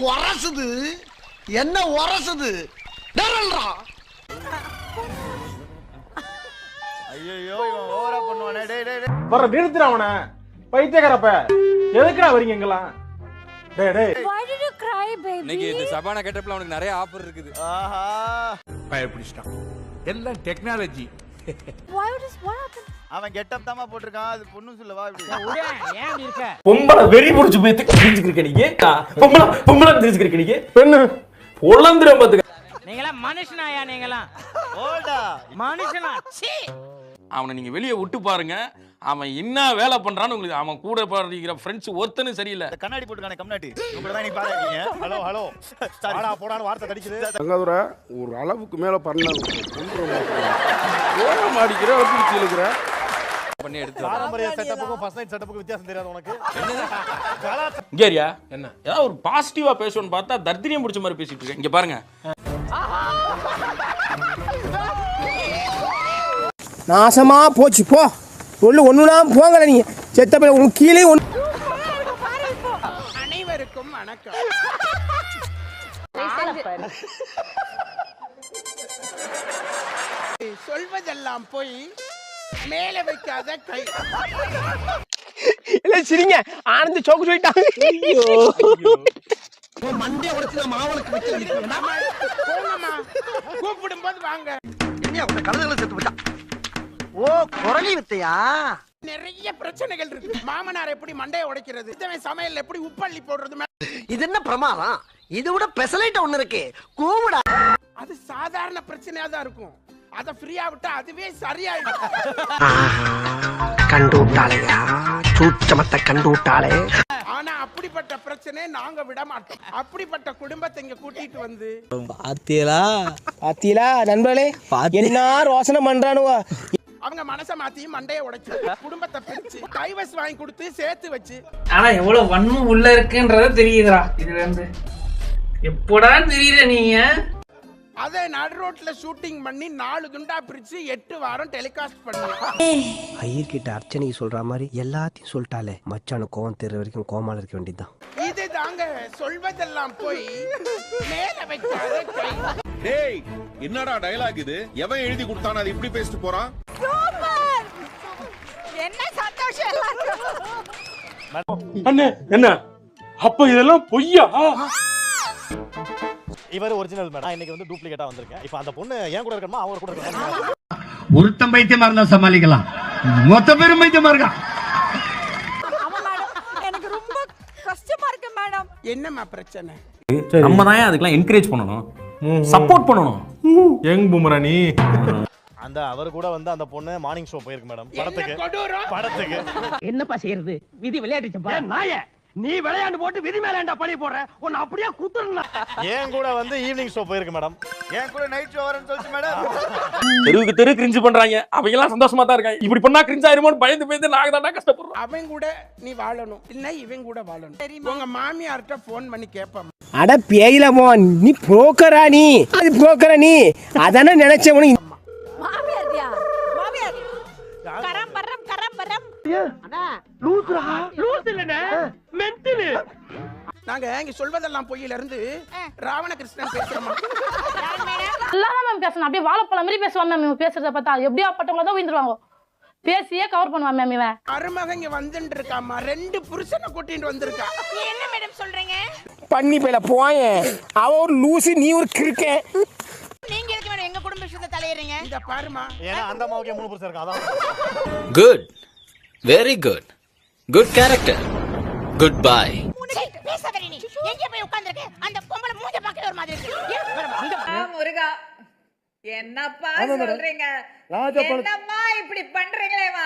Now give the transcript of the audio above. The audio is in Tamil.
உரசுது என்ன உரசுது டரல்ரா. ஐயோ இவன் ஓவரா பண்ணுவானே. டேய் டேய் டேய் வர நிறுத்துற அவனை. பைத்தியக்காரப்ப எதுக்குடா வரீங்க இங்கலாம்? டேய் டேய் Why did you cry, baby? இன்னைக்கு இந்த சபானா கெட்டப்ல அவனுக்கு நிறைய ஆஃபர் இருக்குது. ஆஹா பயப்பிடிச்சிட்டான். எல்லாம் டெக்னாலஜி. What happened? அவன் கெட்டப் தாமா போட்டுருக்கான். அது பொண்ணு சொல்லவா இப்படி? ஏன் அப்படி இருக்க? பொம்பளை வெறி புடிச்சு போய் தெரிஞ்சுக்கிற நீங்க. பொம்பளை தெரிஞ்சுக்கிற நீங்க. பெண்ணு பொழந்துரும் பாத்துக்க. நீங்களா மனுஷனாயா? நீங்களா ஓடா மனுஷனா? சீ. அவனை நீங்க வெளியே விட்டு பாருங்க. அவன் என்ன வேலை பண்றான்னு உங்களுக்கு அவன் கூட படிக்கிற ஃப்ரெண்ட்ஸ் ஒருத்தனும் சரியில்லை. கண்ணாடி போட்டுருக்கானே கம்னாட்டி. உங்களை தான் நீ பாருங்க. ஹலோ ஹலோ சாரி போடான்னு வார்த்தை கடிக்குது. தங்காதுரை ஒரு அளவுக்கு மேல பண்ணாங்க. ஓரம் அடிக்கிற பிடிச்சி இழுக்கிற பண்ணி எடுத்து பாரம்பரிய செட்டப்புக்கும் ஃபர்ஸ்ட் நைட் செட்டப்புக்கும் வித்தியாசம் தெரியாது உனக்கு? இங்கேரியா என்ன ஏதாவது ஒரு பாசிட்டிவா பேசணும்னு பார்த்தா தர்தினியம் பிடிச்ச மாதிரி பேசிட்டு இருக்கேன். இங்க பாருங்க. நாசமா போச்சு போ. ஒண்ணுனா போங்கல நீங்க. செத்த போய் உங்களுக்கு கீழே அனைவருக்கும் வணக்கம். சொல்வதெல்லாம் போய் மேல வைக்காத கை. இல்ல சிரிங்க. ஆனந்த் சோக்கு சொல்லிட்டாங்க. மண்டே உடைச்சு நான் மாவளுக்கு வச்சு போங்கம்மா. கூப்பிடும் போது வாங்க. என்ன உங்க கழுதுகளை செத்து போச்சா? ஓ குரலி வித்தையா? நிறைய பிரச்சனைகள் இருக்கு. மாமனார் எப்படி மண்டையை உடைக்கிறது, இத்தனை சமையல் எப்படி உப்பள்ளி போடுறது, இது என்ன பிரமாதம்? இது விட பெசலைட் ஒண்ணு இருக்கு. கூவுடா. அது சாதாரண பிரச்சனையா தான் இருக்கும். அத ஃப்ரீயா விட்டா அதுவே சரியாயிடும். கண்டு விட்டாளையா? சூச்சமத்தை கண்டு விட்டாளே. ஆனா அப்படிப்பட்ட பிரச்சனை நாங்க விட மாட்டோம். அப்படிப்பட்ட குடும்பத்தை இங்க கூட்டிட்டு வந்து பாத்தீங்களா நண்பர்களே என்ன ரோசனை பண்றானுவா. அவங்க மனச மாத்தி மண்டைய உடைச்சு குடும்பத்தை பிரிச்சு டைவர்ஸ் வாங்கி கொடுத்து சேர்த்து வச்சு. ஆனா எவ்வளவு வன்மம் உள்ள இருக்குன்றத தெரியுதுடா. இதுல இருந்து எப்படா தெரியல நீங்க அதை நடு ரோட்ல ஷூட்டிங் பண்ணி 4 துண்டா பிரிச்சு 8 வாரம் டெலிகாஸ்ட் பண்ணி. ஐயர்கிட்ட அர்ச்சனைக்கு சொல்ற மாதிரி எல்லாத்தையும் சொல்லிட்டாலே மச்சானு கோவம் தெரியற வரைக்கும் கோமால இருக்க வேண்டியதுதான். இது தாங்க சொல்வதெல்லாம் போய் மேல வைக்காத கை. டேய் என்னடா டயலாக் இது? எவன் எழுதி கொடுத்தானே அது இப்படி பேசிட்டு போறான்? என்ன சந்தோஷம் எல்லாருக்கும். அண்ணே என்ன அப்ப இதெல்லாம் பொய்யா? இவர் ஒரிஜினல் மேடம். இன்னைக்கு வந்து டூப்ளிகேட்டா வந்திருக்கேன். இப்போ அந்த பொண்ணு ஏன் கூட இருக்கணுமா அவர் கூட இருக்கணுமா? ஒருத்தன் பைத்தியமா இருந்தா சமாளிக்கலாம். மொத்த பேரும் பைத்தியமா இருக்கா? எனக்கு ரொம்ப கஷ்டமா இருக்கு மேடம். என்னம்மா பிரச்சனை? நம்ம தான் அதுக்கெல்லாம் என்கரேஜ் பண்ணணும், சப்போர்ட் பண்ணணும். யங் பூமராணி அந்த அவர் கூட வந்து அந்த பொண்ணு மார்னிங் ஷோ போயிருக்கு மேடம். என்ன கொடூரம்? படத்துக்கு என்னப்பா செய்யறது? விதி விளையாடுச்சப்பா. நாயே நீ விளையாண்டு போட்டு விதி மேலேண்டா பழி போடுற. உன்னை அப்படியே குத்துறணும். ஏன் கூட வந்து ஈவினிங் ஷோ போயிருக்கு மேடம். ஏன் கூட நைட் ஷோ வரேன்னு சொல்லிச்சு மேடம். தெருவுக்கு தெரு கிரிஞ்சு பண்றாங்க. அவங்க எல்லாம் சந்தோஷமா தான் இருக்காங்க. இப்படி பண்ணா கிரிஞ்ச் ஆயிருமோன்னு பயந்து நாங்க தான்டா கஷ்டப்படுறோம். அவன் கூட நீ வாழணும் இல்ல இவன் கூட வாழணும். உங்க மாமியார்ட்ட போன் பண்ணி கேட்பான். அட பேயிலமோ நீ புரோக்கரா? நீ அது புரோக்கரா? நீ அதானே நினைச்சவனு. மாமியார்டியா? மாமியார் கரம் பரம் கரம் பரம். அண்ணா லூசுரா? லூஸ் இல்லனே மென்டல். நாங்க இங்க சொல்வதெல்லாம் பொய்யில இருந்து ராவணகிருஷ்ணன் பேசுறோம். எல்லாரும் மேம் பேசணும். அப்படியே வாழைப்பழம் மாதிரி பேசுவான் மேம். இவன் பேசுறத பார்த்தா எப்படியா பட்டவங்கள தான் விழுந்துருவாங்க. பேசியே கவர் பண்ணுவான் மேம் இவன். மருமக இங்க வந்துட்டு இருக்காமா. 2 புருஷனை கூட்டிட்டு வந்திருக்கா. என்ன மேடம் சொல்றீங்க? பண்ணி போயில போயேன். அவ ஒரு லூசு, நீ ஒரு கிறுக்கன். நீங்க எதுக்கு மேடம் எங்க குடும்ப விஷயத்தை தலையறீங்க? இத பாருமா. ஏன்னா அந்த அம்மாவுக்கே 3 புருஷன் இருக்கான். அதான் good, very good, good character, good bye. பேசாதே நீ. எங்க போய் உட்கார்ந்திருக்க? அந்த பொம்பளை மூஞ்ச பார்க்கவே ஒரு மாதிரி இருக்கு. முருகா என்னப்பா சொல்றீங்க? என்னம்மா இப்படி பண்றீங்களேமா?